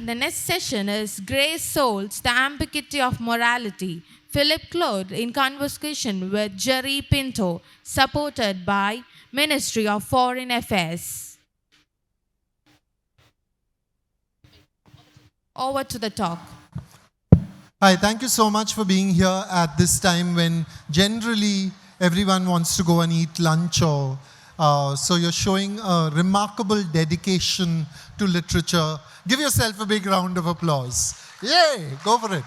The next session is Grey Souls, the Ambiguity of Morality. Philippe Claudel in conversation with Jerry Pinto, supported by Ministry of Foreign Affairs. Over to the talk. Hi, thank you so much for being here at this time when generally everyone wants to go and eat lunch or so you're showing a remarkable dedication to literature. Give yourself a big round of applause. Yay, go for it.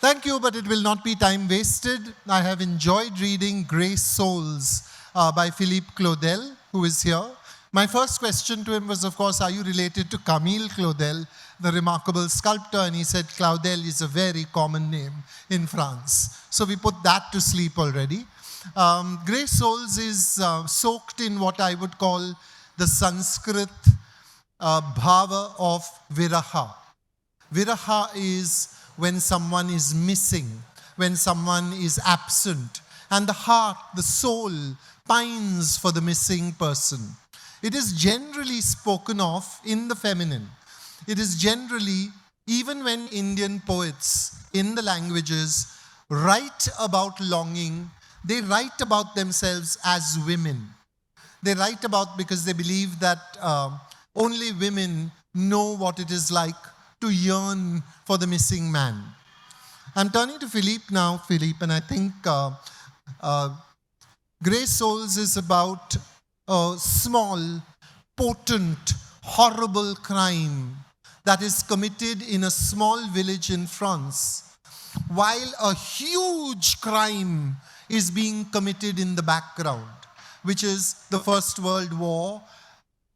Thank you, but it will not be time wasted. I have enjoyed reading Grey Souls by Philippe Claudel, who is here. My first question to him was, of course, are you related to Camille Claudel, the remarkable sculptor? And he said, Claudel is a very common name in France. So we put that to sleep already. Grey Souls is soaked in what I would call the Sanskrit bhava of viraha. Viraha is when someone is missing, when someone is absent, and the heart, the soul, pines for the missing person. It is generally spoken of in the feminine. It is generally, even when Indian poets in the languages write about longing, they write about themselves as women. They write about because they believe that only women know what it is like to yearn for the missing man. I'm turning to Philippe now, Philippe, and I think Grey Souls is about a small, potent, horrible crime that is committed in a small village in France, while a huge crime is being committed in the background, which is the First World War,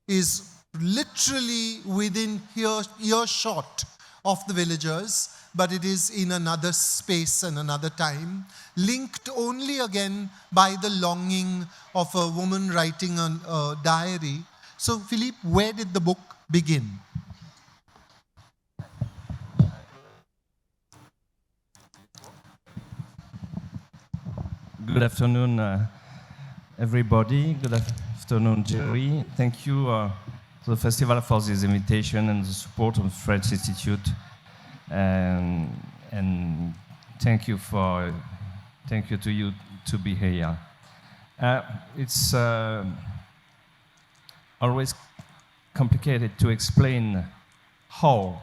is literally within earshot of the villagers, but it is in another space and another time, linked only again by the longing of a woman writing a diary. So, Philippe, where did the book begin? Good afternoon, everybody. Good afternoon, Jerry. Thank you to the festival for this invitation and the support of the French Institute. And thank you to you to be here. It's always complicated to explain how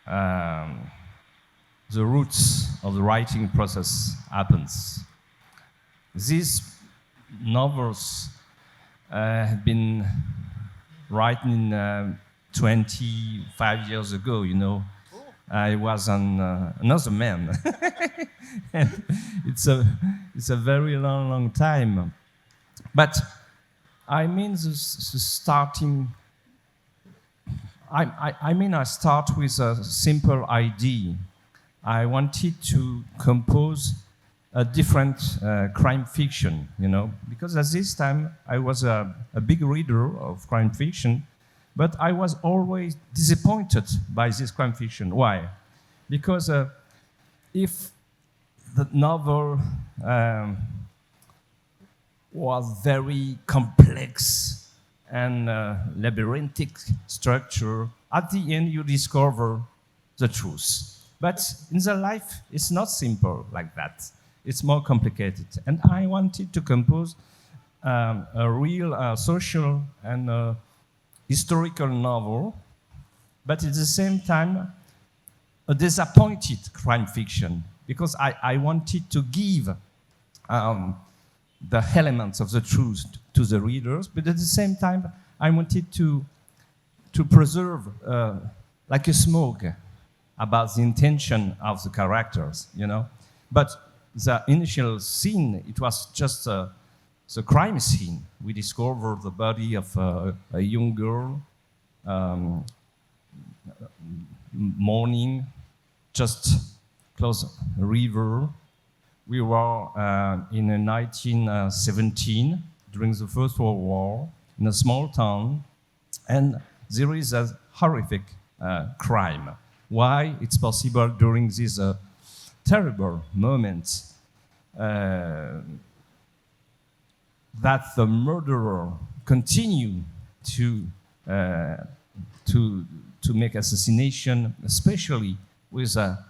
the roots of the writing process happens. These novels have been written 25 years ago, you know. I was another man. And it's a very long time. But I mean the starting, I start with a simple idea. I wanted to compose a different crime fiction, you know, because at this time I was a big reader of crime fiction, but I was always disappointed by this crime fiction. Why? Because if the novel was very complex and labyrinthic structure, at the end you discover the truth. But in the life, it's not simple like that. It's more complicated. And I wanted to compose a real social and historical novel, but at the same time, a disappointed crime fiction, because I wanted to give the elements of the truth to the readers, but at the same time, I wanted to preserve, like a smoke, about the intention of the characters, you know. But the initial scene, it was just the crime scene. We discovered the body of a young girl, mourning, just close a river. We were in 1917, during the First World War, in a small town, and there is a horrific crime. Why it's possible during this terrible moment that the murderer continue to to make assassination, especially with a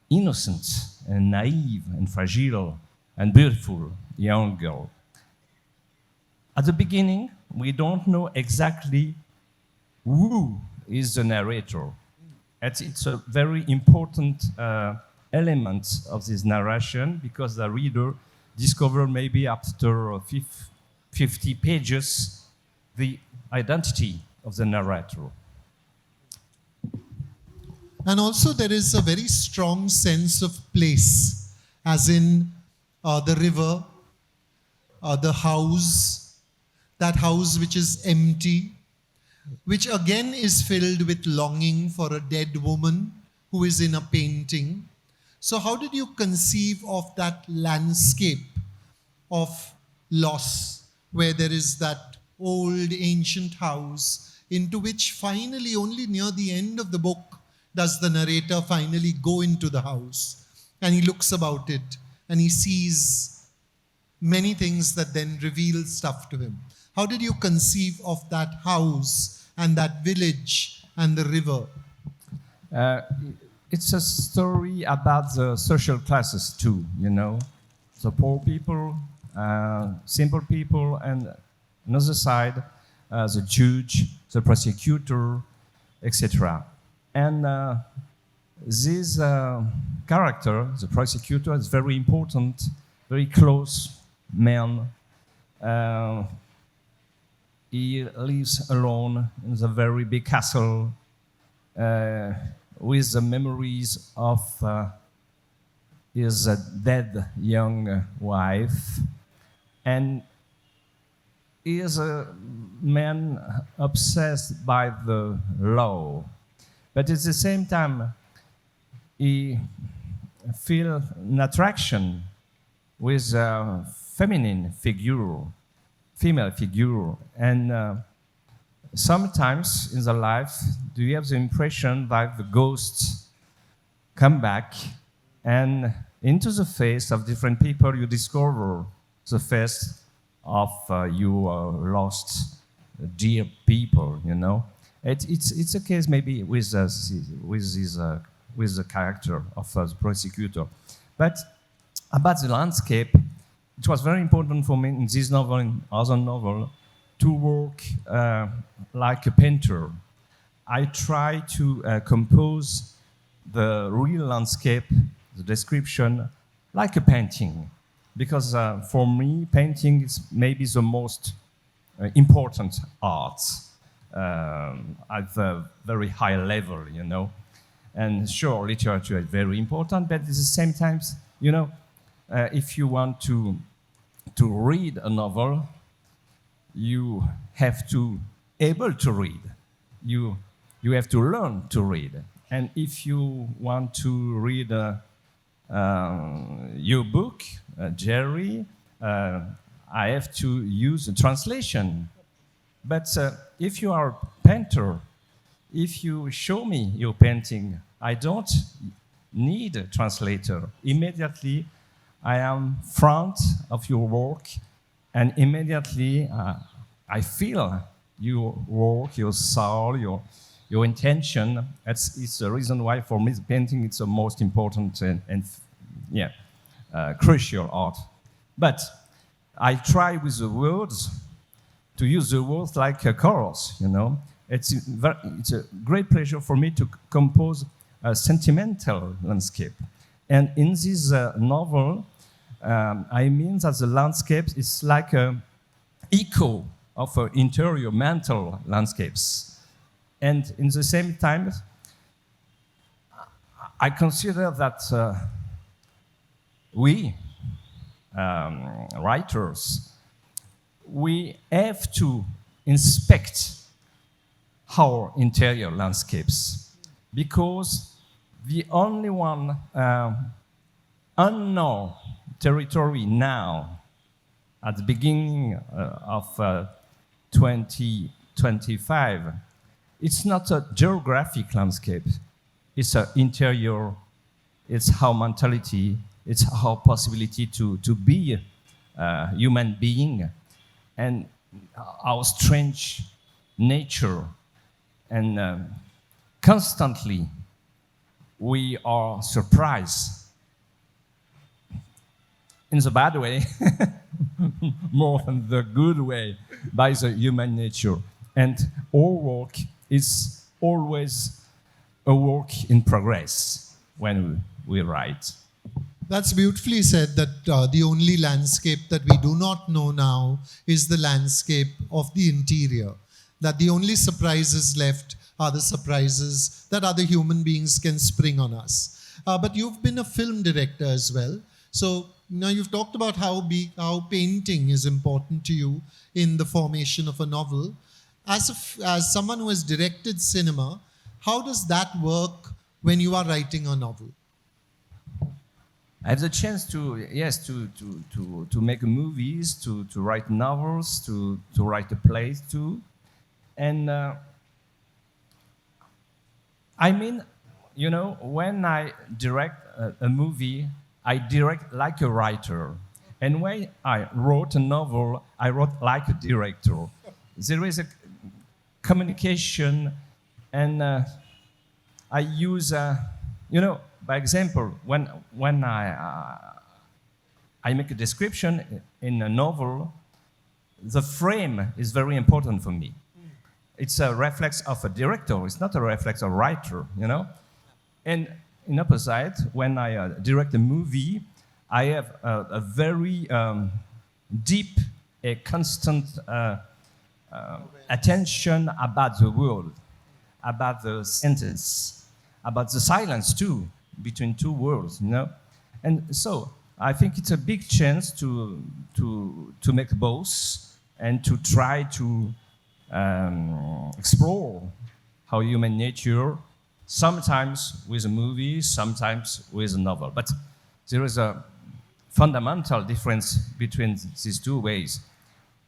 innocent and naive and fragile and beautiful young girl. At the beginning, we don't know exactly who is the narrator. It's a very important element of this narration because the reader discovers maybe after 50 pages the identity of the narrator. And also there is a very strong sense of place, as in the river, the house, that house which is empty, which again is filled with longing for a dead woman who is in a painting. So how did you conceive of that landscape of loss, where there is that old ancient house into which finally, only near the end of the book, does the narrator finally go into the house, and he looks about it and he sees many things that then reveal stuff to him. How did you conceive of that house and that village and the river? It's a story about the social classes too, you know, the poor people, simple people, and another side, the judge, the prosecutor, etc. And this character, the prosecutor, is very important, very close man. He lives alone in the very big castle with the memories of his dead young wife. And he is a man obsessed by the law. But at the same time, he feels an attraction with a feminine figure, female figure. And sometimes in the life, do you have the impression that the ghosts come back and into the face of different people you discover the face of your lost dear people, you know? It's a case maybe with the character of the prosecutor. But about the landscape, it was very important for me in this novel and other novel to work like a painter. I try to compose the real landscape, the description, like a painting. Because for me, painting is maybe the most important art at a very high level, you know. And sure, literature is very important, but at the same time, you know, if you want to read a novel, you have to able to read. You have to learn to read. And if you want to read your book, Jerry, I have to use a translation. But if you are a painter, if you show me your painting, I don't need a translator. Immediately, I am front of your work, and immediately I feel your work, your soul, your intention. It's the reason why, for me, the painting is the most important and crucial art. But I try with the words to use the words like a chorus, you know. It's a great pleasure for me to compose a sentimental landscape. And in this novel, I mean that the landscape is like an echo of interior mental landscapes. And in the same time, I consider that we, writers, we have to inspect our interior landscapes, because the only one unknown territory now, at the beginning of 2025, it's not a geographic landscape, it's an interior, it's our mentality, it's our possibility to be a human being, and our strange nature. And constantly we are surprised in the bad way, more than the good way, by the human nature. And our work is always a work in progress when we write. That's beautifully said, that the only landscape that we do not know now is the landscape of the interior. That the only surprises left are the surprises that other human beings can spring on us. But you've been a film director as well. So now you've talked about how painting is important to you in the formation of a novel. As someone who has directed cinema, how does that work when you are writing a novel? I have the chance to make movies, to write novels, to write a play too. And I mean, you know, when I direct a movie, I direct like a writer. And when I wrote a novel, I wrote like a director. There is a communication, and I use, you know, by example, when I make a description in a novel, the frame is very important for me. It's a reflex of a director. It's not a reflex of a writer, you know? And in opposite, when I direct a movie, I have a very deep, a constant attention about the world, about the sentence, about the silence too, between two words, you know? And so I think it's a big chance to make both and to try to explore how human nature, sometimes with a movie, sometimes with a novel. But there is a fundamental difference between these two ways.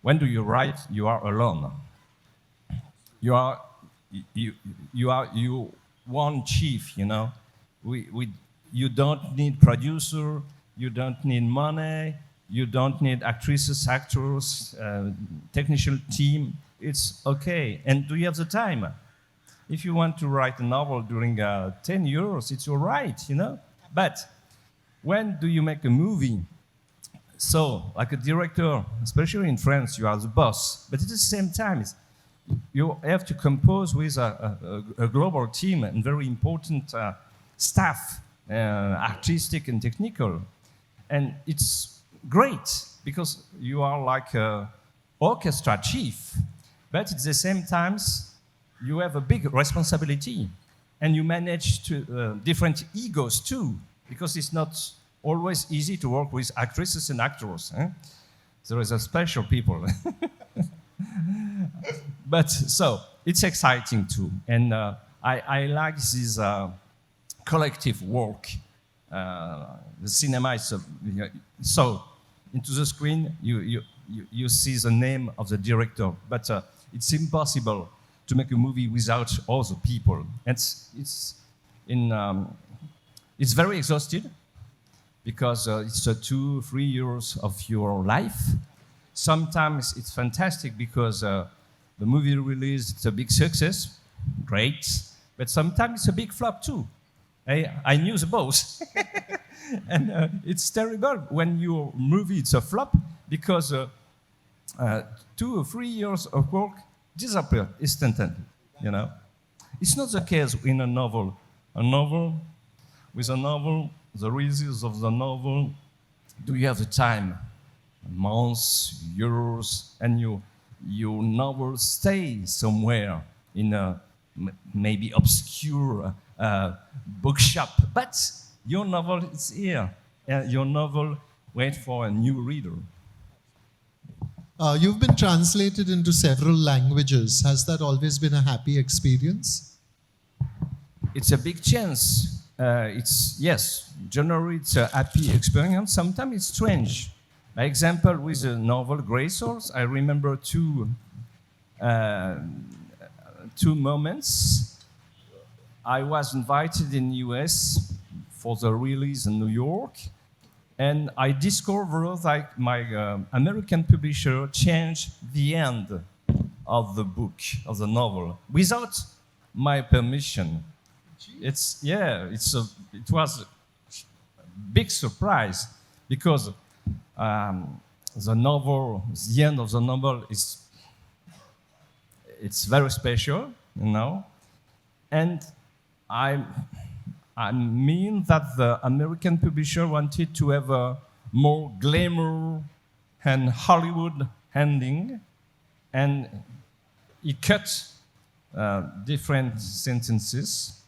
When do you write, you are alone. You are one chief, you know. You don't need producer, you don't need money, you don't need actresses, actors, technical team. It's okay. And do you have the time? If you want to write a novel during 10 years, it's all right, you know. But when do you make a movie? So, like a director, especially in France, you are the boss. But at the same time, you have to compose with a global team and very important staff, artistic and technical. And it's great because you are like an orchestra chief. But at the same time, you have a big responsibility. And you manage to different egos too, because it's not always easy to work with actresses and actors. There is a special people. But so, it's exciting too. And I like this collective work. The cinema is so into the screen you see the name of the director, but it's impossible to make a movie without all the people. It's very exhausted because it's 2-3 years of your life. Sometimes it's fantastic because the movie release, it's a big success, great, but sometimes it's a big flop too. I knew the both. And it's terrible when your movie is a flop because 2 or 3 years of work disappear instantly, you know. It's not the case in a novel. With a novel, the release of the novel, do you have the time? Months, years, and your novel stays somewhere in a maybe obscure bookshop, but your novel is here. Your novel waits for a new reader. You've been translated into several languages. Has that always been a happy experience? It's a big chance. Generally it's a happy experience. Sometimes it's strange. By example, with the novel Grey Souls, I remember two moments. I was invited in the US for the release in New York, and I discovered that my American publisher changed the end of the book, of the novel, without my permission. It was a big surprise because the end of the novel it's very special, and I mean that the American publisher wanted to have a more glamour and Hollywood ending, and he cut different sentences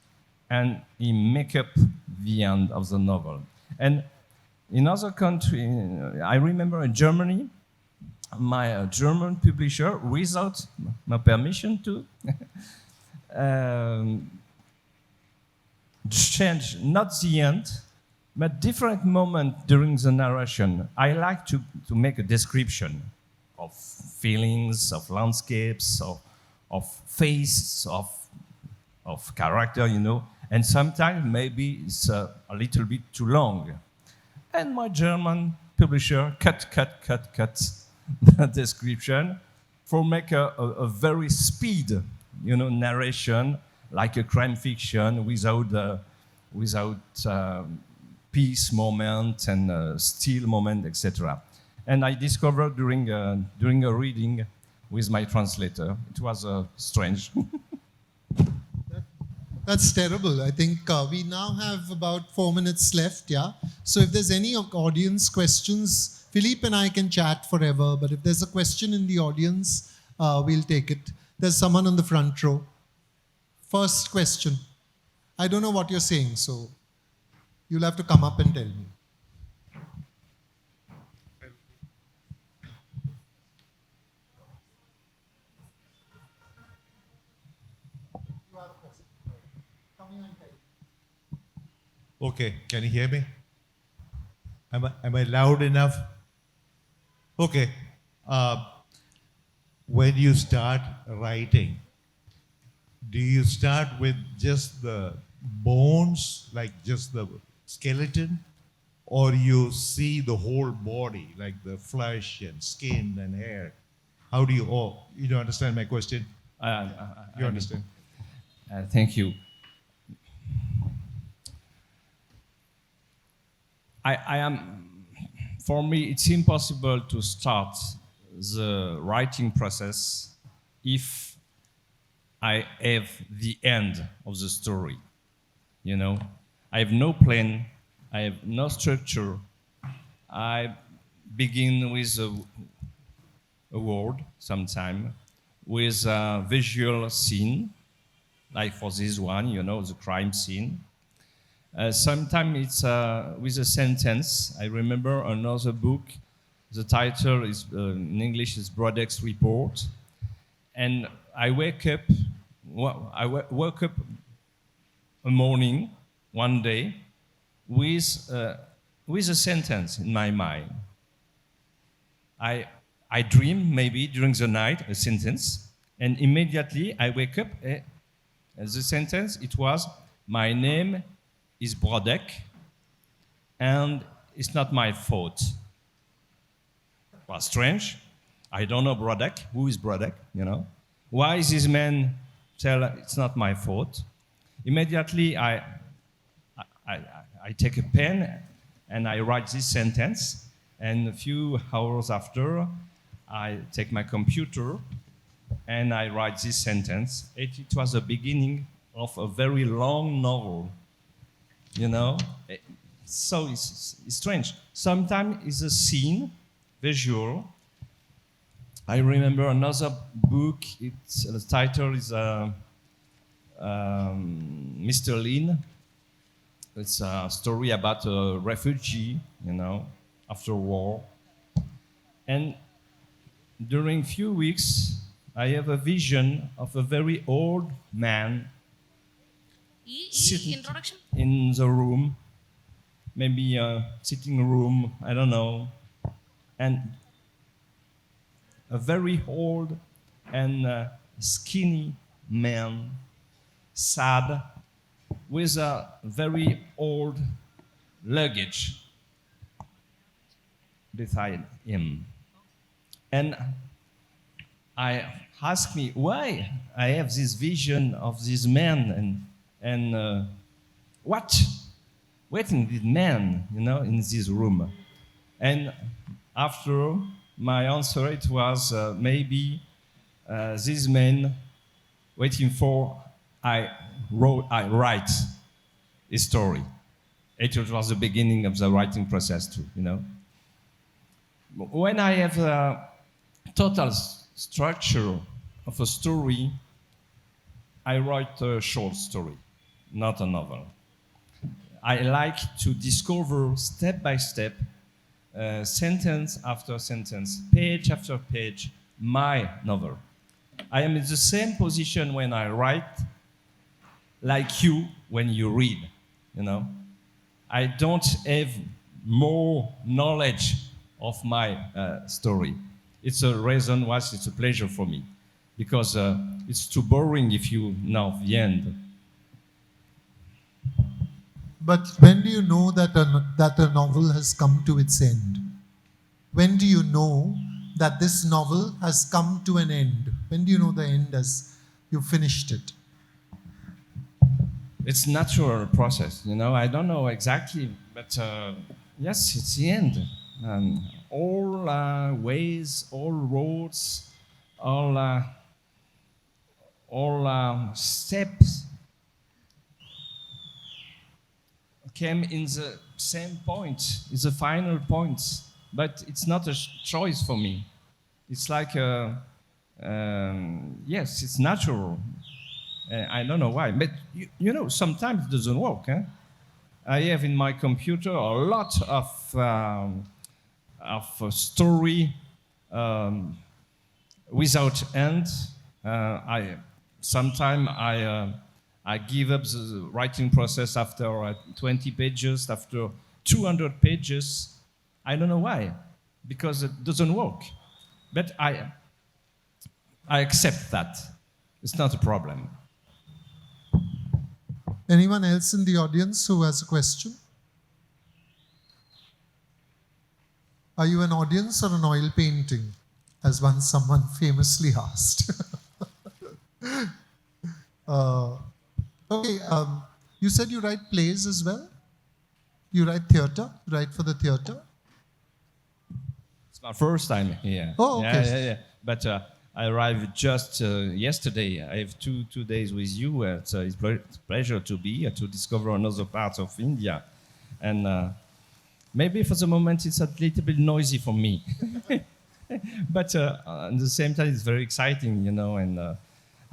and he make up the end of the novel. And in other countries, I remember in Germany, my German publisher, without my permission to, change not the end, but different moment during the narration. I like to make a description of feelings, of landscapes, of faces, of character, and sometimes maybe it's a little bit too long. And my German publisher cut the description for make a very speed, narration, like a crime fiction without peace moment and still moment, etc. And I discovered during a reading with my translator. It was strange. That's terrible. I think we now have about 4 minutes left, yeah? So if there's any audience questions, Philippe and I can chat forever, but if there's a question in the audience, we'll take it. There's someone on the front row. First question. I don't know what you're saying, so you'll have to come up and tell me. Okay, can you hear me? Am I loud enough? Okay. When you start writing, do you start with just the bones, like just the skeleton, or you see the whole body, like the flesh and skin and hair? How do you? Oh, you don't understand my question? You understand? Thank you. For me, it's impossible to start the writing process if I have the end of the story. I have no plan, I have no structure. I begin with a word sometime, with a visual scene, like for this one, the crime scene. Sometimes it's with a sentence. I remember another book. The title is in English is Brodek's Report, and I woke up a morning one day with a sentence in my mind. I dream maybe during the night a sentence, and immediately I wake up. And the sentence it was, "My name is Brodek, and it's not my fault." It was strange. I don't know Brodek. Who is Brodek? Why is this man tell it's not my fault? Immediately I take a pen and I write this sentence. And a few hours after, I take my computer and I write this sentence. It was the beginning of a very long novel. So it's strange. Sometimes it's a scene, visual. I remember another book. The title is Mr. Lin. It's a story about a refugee, after war. And during few weeks, I have a vision of a very old man sitting Introduction? in the room, maybe a sitting room, I don't know, and a very old and skinny man, sad, with a very old luggage beside him. And I asked me, why I have this vision of this man and what waiting this man, in this room. And after my answer, it was maybe this man waiting for I write a story. It was the beginning of the writing process too. When I have a total structure of a story, I write a short story, not a novel. I like to discover step by step, sentence after sentence, page after page, my novel. I am in the same position when I write, like you when you read. I don't have more knowledge of my story. It's a reason why it's a pleasure for me, because it's too boring if you know the end. But when do you know that a novel has come to its end? When do you know that this novel has come to an end? When do you know the end as you finished it? It's natural process, I don't know exactly, but yes, it's the end. All ways, all roads, all steps came in the same point, it's the final point, but it's not a choice for me. It's like, yes, it's natural. I don't know why, but sometimes it doesn't work. I have in my computer a lot of story without end. Sometimes I give up the writing process after 20 pages, after 200 pages. I don't know why, because it doesn't work. But I accept that. It's not a problem. Anyone else in the audience who has a question? Are you an audience or an oil painting? As once someone famously asked. Okay, you said you write plays as well? You write theatre? You write for the theatre? It's my first time here. Oh, okay. Yeah. But I arrived just yesterday. I have two days with you. It's a pleasure to be here, to discover another part of India. And maybe for the moment it's a little bit noisy for me. But at the same time it's very exciting, and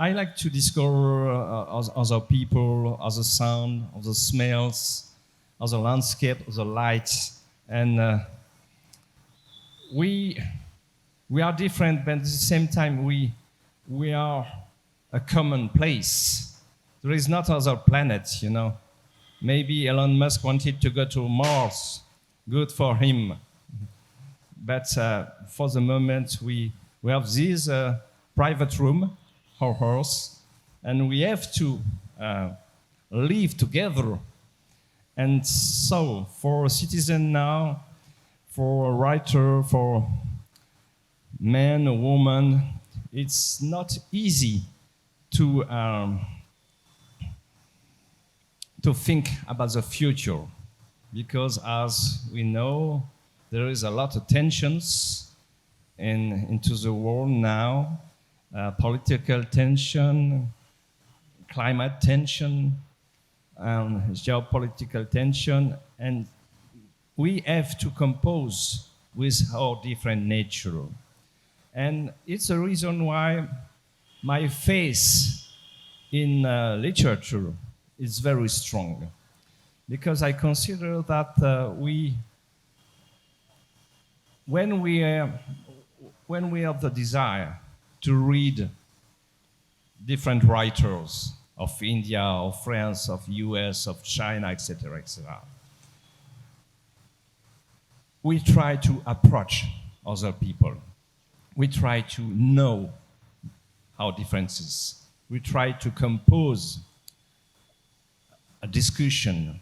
I like to discover other people, other sound, other smells, other landscape, other lights. And we are different, but at the same time we are a common place. There is not other planets, Maybe Elon Musk wanted to go to Mars. Good for him. But for the moment, we have this private room, our house, and we have to live together. And so, for a citizen now, for a writer, for man or woman, it's not easy to think about the future, because as we know, there is a lot of tensions into the world now, political tension, climate tension, geopolitical tension, and we have to compose with our different nature. And it's a reason why my faith in literature is very strong, because I consider that when we have the desire to read different writers of India, of France, of US, of China, etc., we try to approach other people. We try to know our differences. We try to compose a discussion,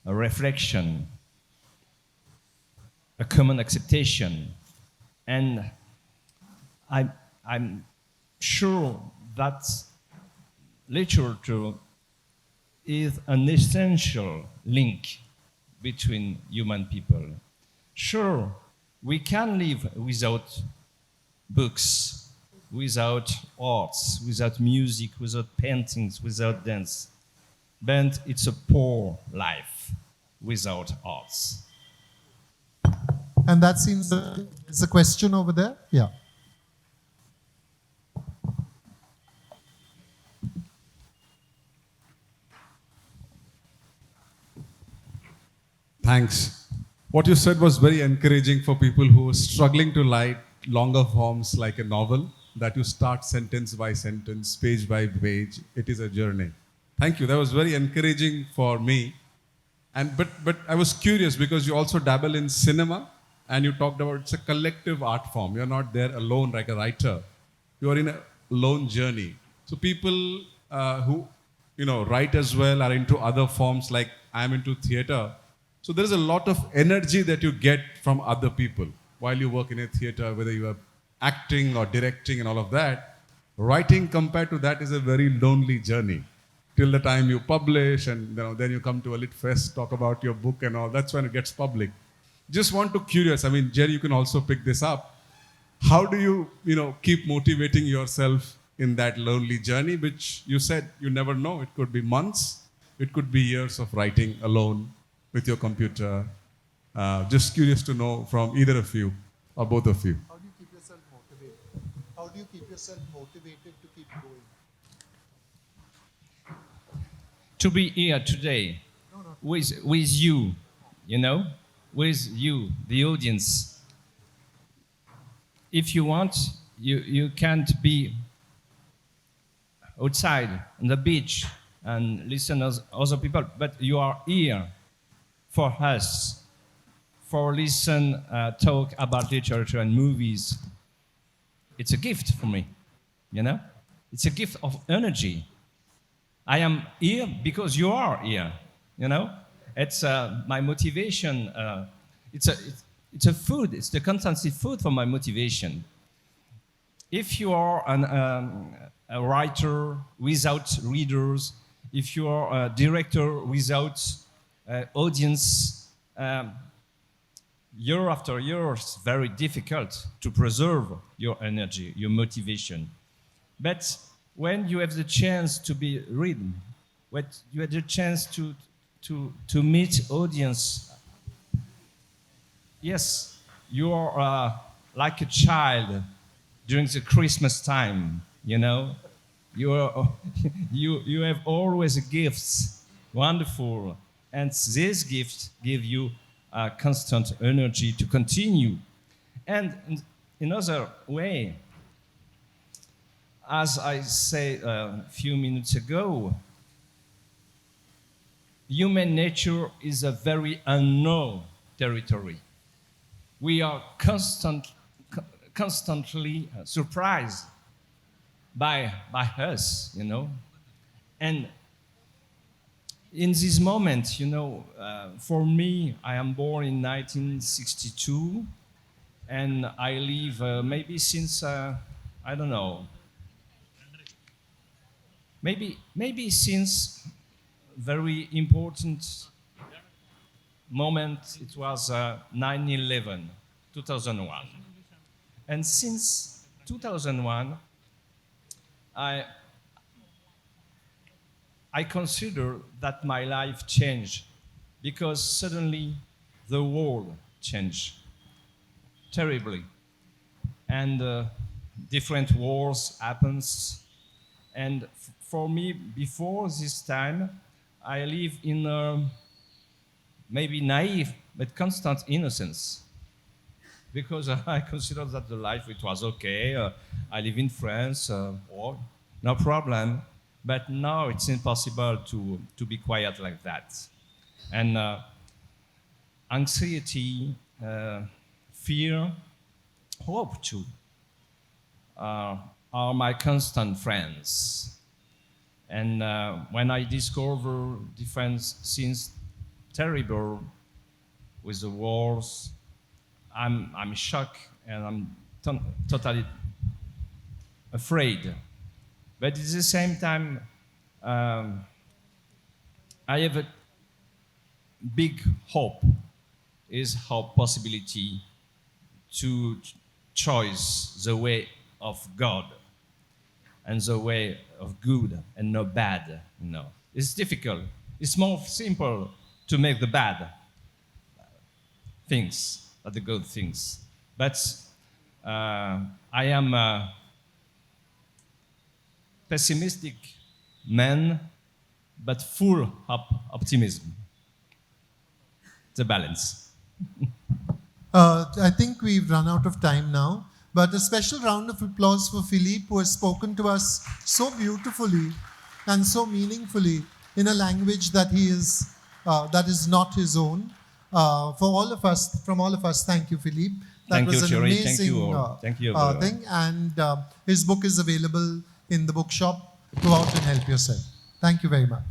a reflection, a common acceptation. And I'm sure that literature is an essential link between human people. Sure, we can live without books, without arts, without music, without paintings, without dance. But it's a poor life without arts. And that seems it's a question over there. Yeah. Thanks. What you said was very encouraging for people who are struggling to write longer forms like a novel, that you start sentence by sentence, page by page. It is a journey. Thank you. That was very encouraging for me. And but I was curious because you also dabble in cinema and you talked about it's a collective art form. You're not there alone like a writer. You are in a lone journey. So people who write as well are into other forms like I'm into theater. So there is a lot of energy that you get from other people while you work in a theater, whether you are acting or directing and all of that. Writing compared to that is a very lonely journey till the time you publish and then you come to a lit fest, talk about your book and all. That's when it gets public. Just want to curious. I mean, Jerry, you can also pick this up. How do you keep motivating yourself in that lonely journey, which you said you never know? It could be months, it could be years of writing alone with your computer. Just curious to know from either of you or both of you. How do you keep yourself motivated? How do you keep yourself motivated to keep going? To be here today with you, with you, the audience. If you want, you can't be outside on the beach and listen to other people, but you are here for us, for listen, talk about literature and movies. It's a gift for me, It's a gift of energy. I am here because you are here, It's my motivation. It's a food. It's the constancy food for my motivation. If you are a writer without readers, if you are a director without audience, year after year, it's very difficult to preserve your energy, your motivation. But when you have the chance to be read, when you have the chance to meet audience, yes, you are like a child during the Christmas time, You are, you have always gifts, wonderful, and these gifts give you constant energy to continue. And in another way, as I said a few minutes ago, human nature is a very unknown territory. We are constantly surprised by us, And in this moment, for me, I am born in 1962, and I live maybe since, I don't know, maybe since very important moment, it was 9/11, 2001. And since 2001, I consider that my life changed because suddenly the world changed terribly. And different wars happens. And for me, before this time, I live in maybe naive but constant innocence, because I consider that the life, it was okay. I live in France, no problem. But now it's impossible to be quiet like that. And anxiety, fear, hope too, are my constant friends. And when I discover different scenes terrible with the wars, I'm shocked and I'm totally afraid. But at the same time, Um, I have a big hope is our possibility to choose the way of God and the way of good and no bad. No, it's difficult. It's more simple to make the bad things than the good things. But I am a pessimistic man, but full of optimism. The balance. I think we've run out of time now, but a special round of applause for Philippe, who has spoken to us so beautifully and so meaningfully in a language that that is not his own. For all of us, from all of us, thank you, Philippe. That Thank was you, an Thierry. amazing Thank you all. Thank you, everyone. thing, and his book is available in the bookshop. Go out and help yourself. Thank you very much.